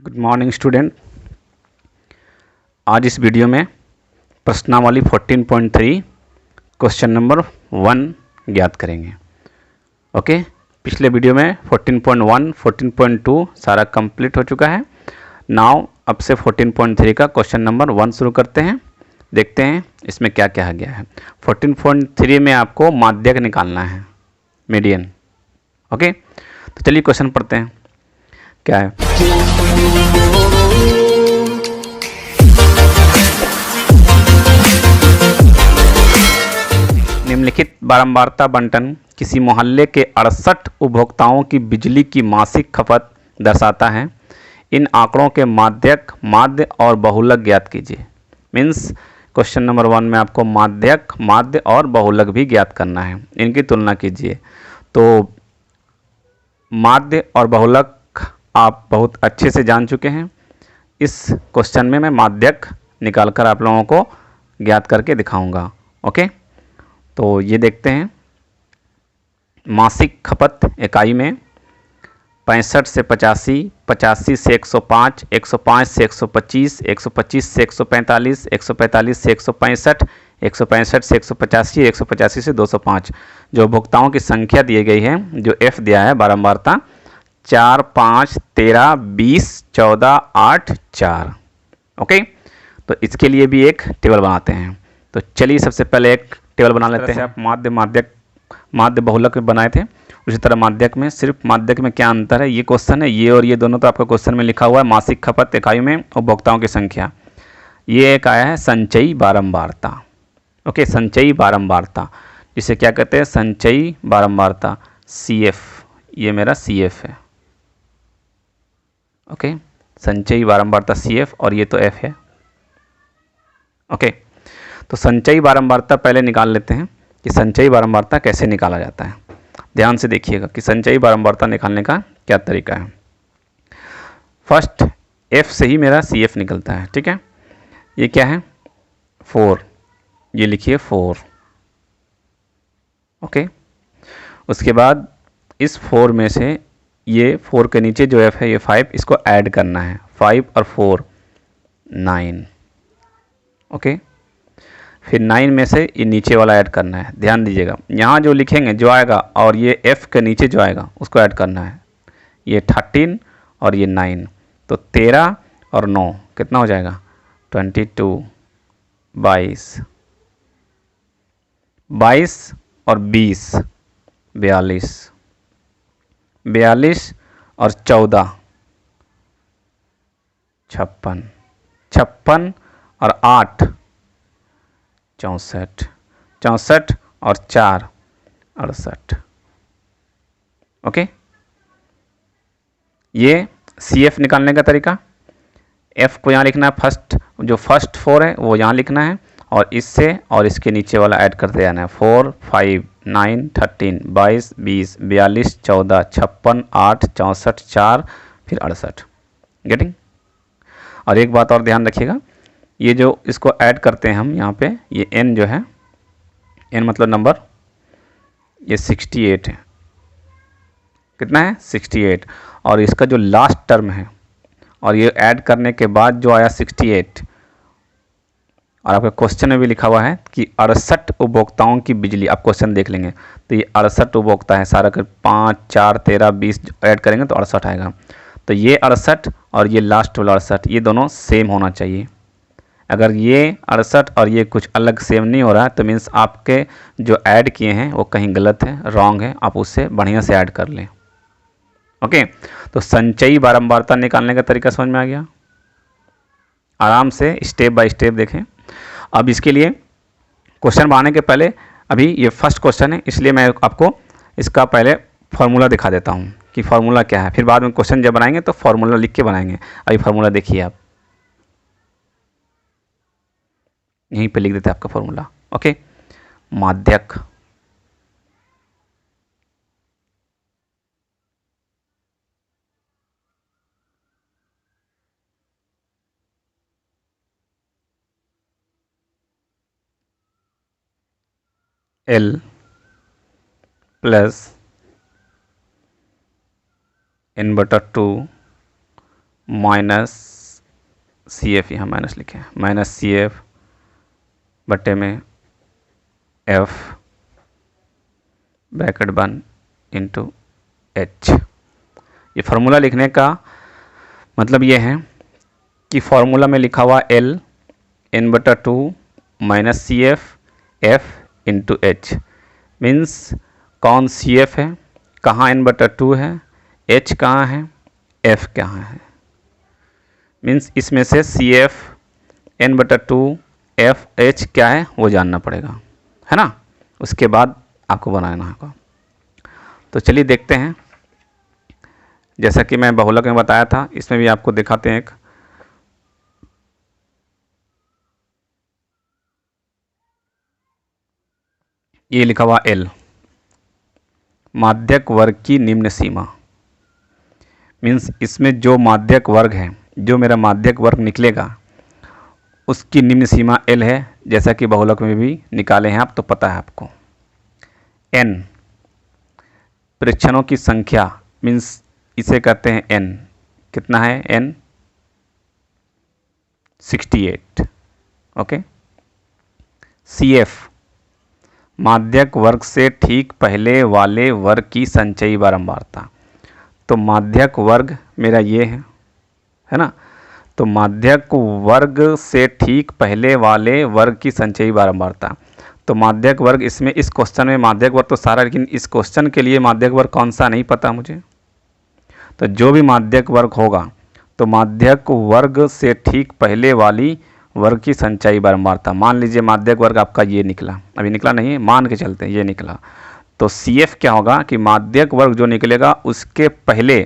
Good morning student. आज इस video में प्रश्नावली 14.3 क्वेश्चन नंबर 1 ज्ञात करेंगे। ओके, पिछले वीडियो में 14.1, 14.2 सारा कंप्लीट हो चुका है। नाउ अब से 14.3 का क्वेश्चन नंबर 1 शुरू करते हैं। देखते हैं इसमें क्या क्या गया है। 14.3 में आपको माध्यक निकालना है, मीडियन। ओके, तो चलिए क्वेश्चन पढ़ते हैं। क्या है? निम्नलिखित बारंबारता बंटन किसी मोहल्ले के 68 उपभोक्ताओं की बिजली की मासिक खपत दर्शाता है। इन आंकड़ों के माध्यक, माध्य और बहुलक ज्ञात कीजिए। मीन्स क्वेश्चन नंबर 1 में आपको माध्यक, माध्य और बहुलक भी ज्ञात करना है, इनकी तुलना कीजिए। तो माध्य और बहुलक आप बहुत अच्छे से जान चुके हैं। इस क्वेश्चन में मैं माध्यक निकालकर आप लोगों को ज्ञात करके दिखाऊंगा। ओके, तो ये देखते हैं। मासिक खपत इकाई में 65 से 85, 85 से 105, 105 से 125, 125 से 145, 145 से 165, 165 से 185, 185 से 205 जो उपभोक्ताओं की संख्या दी गई है, जो एफ दिया है बारंबारता 4, 5, 13, 20, 14, 8, 4। ओके, तो इसके लिए भी एक टेबल बनाते हैं। तो चलिए सबसे पहले एक टेबल बना लेते हैं। आप माध्य, माध्यक, माध्य बहुलक में बनाए थे, उसी तरह माध्यक में। सिर्फ माध्यक में क्या अंतर है, ये क्वेश्चन है। ये और ये दोनों तो आपका क्वेश्चन में लिखा हुआ है। मासिक खपत इकाई में उपभोक्ताओं की संख्या, ये एक आया है संचयी बारंबारता। ओके, संचयी बारंबारता जिसे क्या कहते हैं, संचयी बारंबारता, CF। ये मेरा CF है। ओके, संचयी बारंबारता CF और ये तो F है। ओके, तो संचयी बारंबारता पहले निकाल लेते हैं कि संचयी बारंबारता कैसे निकाला जाता है। ध्यान से देखिएगा कि संचयी बारंबारता निकालने का क्या तरीका है। फर्स्ट F से ही मेरा CF निकलता है। ठीक है, ये क्या है, 4। ये लिखिए 4। ओके, उसके बाद इस 4 में से ये 4 के नीचे जो F है ये 5, इसको ऐड करना है। 5 और 4 9। ओके, फिर 9 में से ये नीचे वाला ऐड करना है। ध्यान दीजिएगा, यहाँ जो लिखेंगे जो आएगा और ये F के नीचे जो आएगा उसको ऐड करना है। ये 13 और ये 9, तो 13 और 9 कितना हो जाएगा, 22। 22 और 20 42। 42 और 14 56। 56 और 8 64। 64 और 4 68। ओके, ये CF निकालने का तरीका। F को यहाँ लिखना है, फर्स्ट जो फर्स्ट 4 है वो यहाँ लिखना है, और इससे और इसके नीचे वाला ऐड करते जाना है। 4, 5, 9, 13, 22, 20, 42, 14, 56, 8, 64, 4, फिर 68। गेटिंग। और एक बात और ध्यान रखिएगा, ये जो इसको ऐड करते हैं हम यहाँ पे, ये n जो है, n मतलब नंबर, ये 68 है। कितना है, 68। और इसका जो लास्ट टर्म है, और ये ऐड करने के बाद जो आया 68, और आपके क्वेश्चन में भी लिखा हुआ है कि 68 उपभोक्ताओं की बिजली, आप क्वेश्चन देख लेंगे तो ये 68 उपभोक्ता है। सारा कर 5, 4, 13, 20 ऐड करेंगे तो 68 आएगा। तो ये 68 और ये लास्ट वाला 68, ये दोनों सेम होना चाहिए। अगर ये 68 और ये कुछ अलग सेम नहीं हो रहा है तो मीन्स आपके जो ऐड किए हैं वो कहीं गलत है, रॉन्ग है, आप उससे बढ़िया से ऐड कर लें। ओके, तो संचयी बारंबारता निकालने का तरीका समझ में आ गया। आराम से स्टेप बाय स्टेप देखें। अब इसके लिए क्वेश्चन बनाने के पहले, अभी ये फर्स्ट क्वेश्चन है इसलिए मैं आपको इसका पहले फार्मूला दिखा देता हूँ कि फार्मूला क्या है। फिर बाद में क्वेश्चन जब बनाएंगे तो फार्मूला लिख के बनाएंगे। अभी फार्मूला देखिए, आप यहीं पे लिख देते हैं आपका फार्मूला। ओके, माध्यक L plus n/2 minus C F, यहाँ माइनस लिखे हैं, माइनस सी एफ बटे में F bracket one into H. ये फार्मूला लिखने का मतलब ये है कि फार्मूला में लिखा हुआ एल एन बटा two minus C F F into H, means कौन सी एफ है, कहाँ एन बटा टू है, एच कहाँ है, एफ कहाँ है। मीन्स इसमें से सी एफ एन बटा टू एफ एच क्या है वो जानना पड़ेगा, है ना। उसके बाद आपको बनाना होगा। तो चलिए देखते हैं। जैसा कि मैं बहुलक में बताया था, इसमें भी आपको दिखाते हैं। एक ये लिखा हुआ एल, माध्यक वर्ग की निम्न सीमा, मीन्स इसमें जो माध्यक वर्ग है, जो मेरा माध्यक वर्ग निकलेगा उसकी निम्न सीमा एल है, जैसा कि बहुलक में भी निकाले हैं आप, तो पता है आपको। एन परीक्षणों की संख्या, मीन्स इसे कहते हैं एन, कितना है एन 68, ओके। सी एफ माध्यक वर्ग से ठीक पहले वाले वर्ग की संचयी बारंबारता, तो माध्यक वर्ग मेरा ये है ना, तो माध्यक वर्ग से ठीक पहले वाले वर्ग की संचयी बारंबारता, तो माध्यक वर्ग इसमें, इस क्वेश्चन में माध्यक वर्ग तो सारा, लेकिन इस क्वेश्चन के लिए माध्यक वर्ग कौन सा नहीं पता मुझे। तो जो भी माध्यक वर्ग होगा, तो माध्यक वर्ग से ठीक पहले वाली वर्ग की संचयी बारंबारता, मान लीजिए माध्यक वर्ग आपका ये निकला, अभी निकला नहीं है, मान के चलते हैं ये निकला, तो सी एफ क्या होगा कि माध्यक वर्ग जो निकलेगा उसके पहले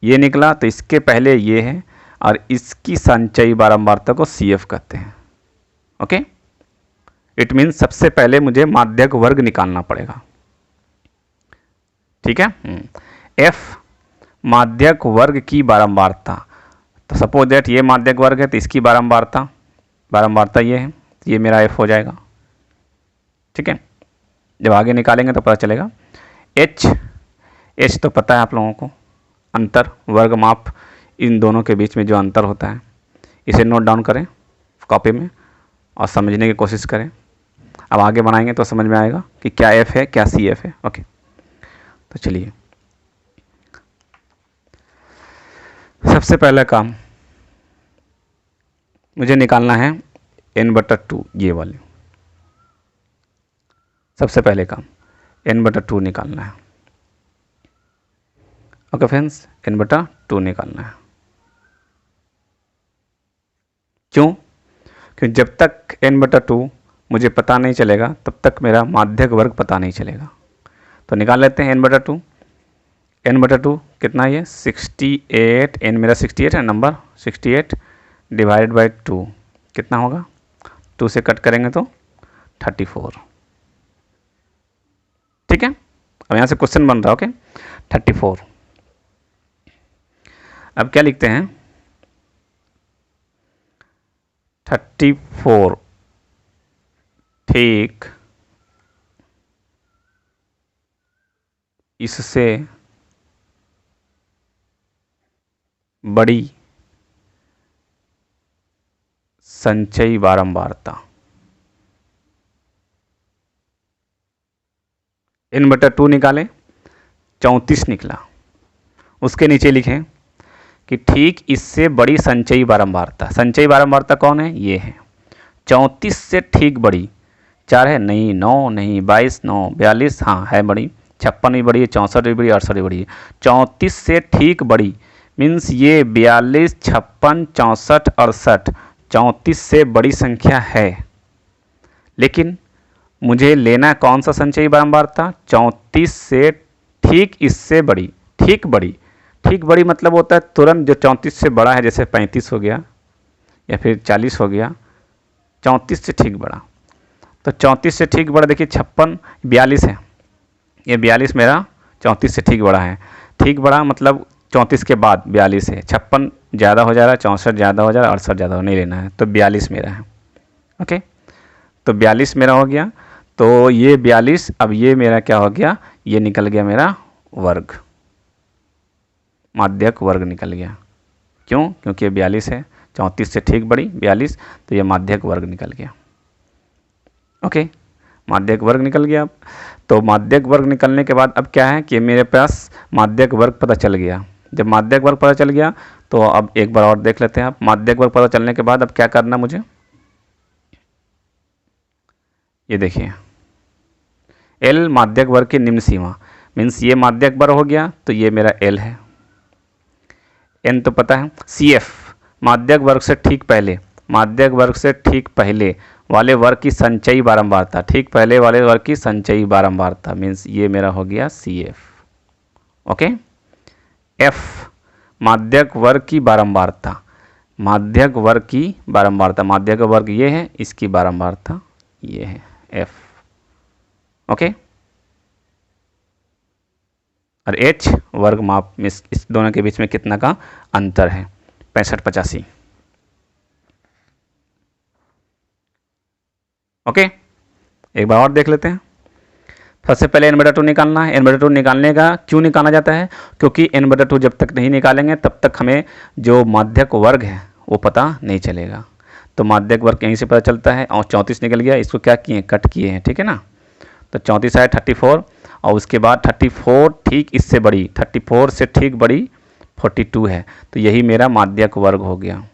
ये निकला, तो इसके पहले ये है, और इसकी संचयी बारंबारता को सी एफ कहते हैं, ओके। इट मीन्स सबसे पहले मुझे माध्यक वर्ग निकालना पड़ेगा, ठीक है। एफ माध्यक वर्ग की बारंबारता, तो सपोज दैट ये माध्यक वर्ग है, तो इसकी बारंबारता ये है, ये मेरा एफ हो जाएगा, ठीक है। जब आगे निकालेंगे तो पता चलेगा। एच तो पता है आप लोगों को, अंतर, वर्ग माप, इन दोनों के बीच में जो अंतर होता है, इसे नोट डाउन करें कॉपी में और समझने की कोशिश करें। अब आगे बनाएंगे तो समझ में आएगा कि क्या एफ है क्या सी एफ है, ओके। तो चलिए, सबसे पहला काम मुझे निकालना है n बटा टू, ये वाले, सबसे पहले काम n बटा टू निकालना है, ओके फ्रेंड्स, n बटा टू निकालना है। क्यों? क्योंकि जब तक n बटा टू मुझे पता नहीं चलेगा तब तक मेरा माध्यक वर्ग पता नहीं चलेगा। तो निकाल लेते हैं n बटा टू। n बटा टू कितना है, 68, n मेरा 68 है, नंबर 68 डिवाइड बाई 2 कितना होगा, 2 से कट करेंगे तो 34, ठीक है। अब यहाँ से क्वेश्चन बन रहा है, ओके, 34। अब क्या लिखते हैं, 34 ठीक इससे बड़ी संचयी बारंबारता, n बटा टू निकालें, 34 निकला, उसके नीचे लिखें कि ठीक इससे बड़ी संचयी बारंबारता, संचयी बारंबारता कौन है, ये है, 34 से ठीक बड़ी, 4 है नहीं, 9 नहीं, 22 9, 42 हाँ है बड़ी, 56 भी बड़ी है, 64 भी बड़ी, 68 भी बड़ी है, 34 से ठीक बड़ी, मीन्स ये 42 56 64 68 34 से बड़ी संख्या है। लेकिन मुझे लेना कौन सा संचयी बारंबारता, 34 से ठीक इससे बड़ी, ठीक बड़ी मतलब होता है तुरंत जो 34 से बड़ा है, जैसे 35 हो गया या फिर 40 हो गया, 34 से ठीक बड़ा। तो 34 से ठीक बड़ा देखिए 56 42 है, ये 42 मेरा 34 से ठीक बड़ा है, ठीक बड़ा मतलब 34 के बाद 42 है, 56 ज़्यादा हो जा रहा है, 64 ज़्यादा हो जा रहा है, 68 ज़्यादा नहीं लेना है, तो 42 मेरा है, ओके। तो 42 मेरा हो गया, तो ये 42, अब ये मेरा क्या हो गया, ये निकल गया मेरा वर्ग, माध्यक वर्ग निकल गया, क्यों? क्योंकि ये 42 है, 34 से ठीक बड़ी 42, तो ये माध्यक वर्ग निकल गया। ओके, माध्यक वर्ग निकल गया। तो माध्यक वर्ग निकलने के बाद अब क्या है कि मेरे पास माध्यक वर्ग पता चल गया। जब माध्यक वर्ग पता चल गया तो अब एक बार और देख लेते हैं। आप माध्यक वर्ग पता चलने के बाद अब क्या करना मुझे, ये देखिए एल माध्यक वर्ग की निम्न सीमा, मीन्स ये माध्यक वर्ग हो गया तो ये मेरा एल है। एन तो पता है। सी एफ माध्यक वर्ग से ठीक पहले, माध्यक वर्ग से ठीक पहले वाले वर्ग की संचयी बारंबारता, ठीक पहले वाले वर्ग की संचयी बारंबारता, मीन्स ये मेरा हो गया सी एफ। ओके, एफ माध्यक वर्ग की बारंबारता, माध्यक वर्ग की बारंबारता, माध्यक वर्ग ये है, इसकी बारंबारता ये है एफ। ओके, और एच वर्ग माप में इस दोनों के बीच में कितना का अंतर है, 65-85। ओके, एक बार और देख लेते हैं। सबसे पहले n/2 निकालना है। n/2 निकालने का क्यों निकाला जाता है? क्योंकि n/2 जब तक नहीं निकालेंगे तब तक हमें जो माध्यक वर्ग है वो पता नहीं चलेगा। तो माध्यक वर्ग यहीं से पता चलता है। और 34 निकल गया, इसको क्या किए, कट किए हैं, ठीक है ना। तो 34 आया 34, और उसके बाद 34 ठीक इससे बड़ी, 34 से ठीक बड़ी 42 है, तो यही मेरा माध्यक वर्ग हो गया।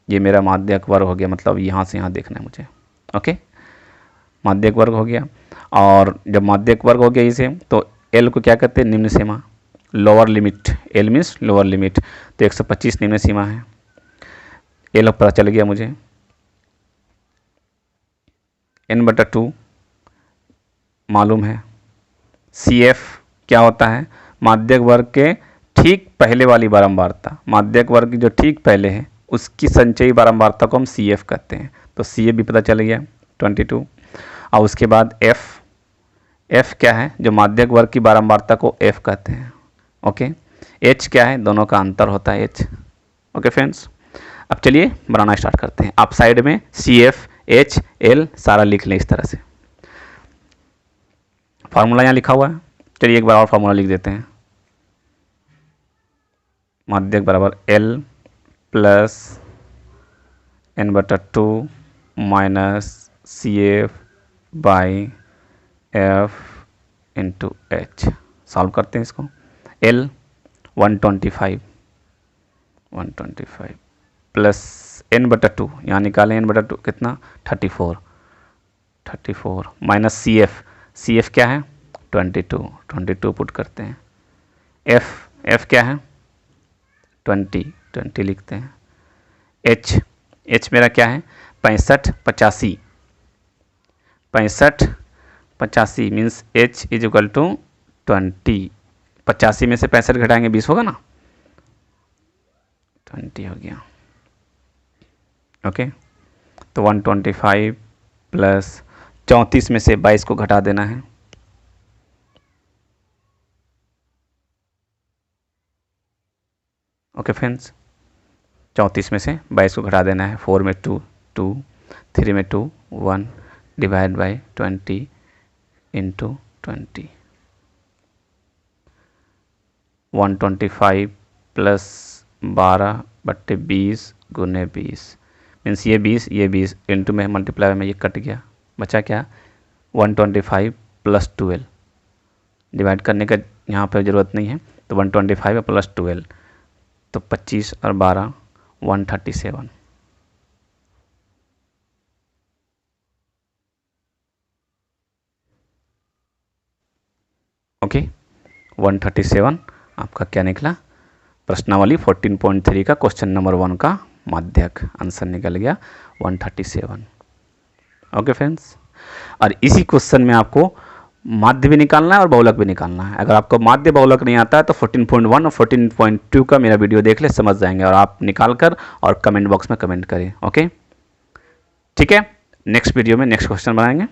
ये मेरा माध्यक वर्ग हो गया, मतलब यहाँ से यहाँ देखना है मुझे। ओके, माध्यक वर्ग हो गया। और जब माध्यक वर्ग हो गया इसे, तो एल को क्या कहते हैं, निम्न सीमा, lower limit. L means lower limit, तो 125 निम्न सीमा है। एल पता चल गया मुझे। n/2 मालूम है। सी एफ क्या होता है, माध्यक वर्ग के ठीक पहले वाली बारंबारता, माध्यक वर्ग की जो ठीक पहले है उसकी संचयी बारंबारता को हम सी एफ कहते हैं। तो सी एफ भी पता चल गया 22। और उसके बाद एफ, एफ क्या है, जो माध्यक वर्ग की बारंबारता को एफ कहते हैं। ओके, एच क्या है, दोनों का अंतर होता है एच। ओके फ्रेंड्स, अब चलिए बनाना स्टार्ट करते हैं। आप साइड में सी एफ, एच, एल सारा लिख लें इस तरह से। फार्मूला यहाँ लिखा हुआ है, चलिए एक बार और फार्मूला लिख देते हैं। माध्यक बराबर L plus n/2 minus C F by F into H. Solve करते हैं इसको। एल 125 प्लस n/2, यहाँ निकालें n/2 कितना, 34 माइनस सी एफ क्या है, 22 पुट करते हैं। एफ क्या है, 20 लिखते हैं। एच मेरा क्या है, 65-85 means H is equal to 20। 85 में से 65 घटाएंगे 20 होगा ना, 20 हो गया। ओके, तो 125 प्लस 34 में से 22 को घटा देना है। ओके फ्रेंड्स, 34 में से 22 को घटा देना है। 4 में 2, 3 में 2, 1 डिवाइड बाई 20 इंटू 20। 125 प्लस 12/20 गुने 20 मीन्स ये 20 इंटू में मल्टीप्लाई में ये कट गया, बचा क्या, 125 प्लस 12। डिवाइड करने का यहाँ पर ज़रूरत नहीं है, तो 125 प्लस 12 तो 25 और 12 137। ओके, 137 आपका क्या निकला, प्रश्नावली 14.3 का क्वेश्चन नंबर 1 का माध्यक आंसर निकल गया 137। ओके फ्रेंड्स, और इसी क्वेश्चन में आपको माध्य भी निकालना है और बहुलक भी निकालना है। अगर आपको माध्य बहुलक नहीं आता है तो 14.1 और 14.2 का मेरा वीडियो देख ले, समझ जाएंगे, और आप निकाल कर और कमेंट बॉक्स में कमेंट करें। ओके, ठीक है, नेक्स्ट वीडियो में नेक्स्ट क्वेश्चन बनाएंगे।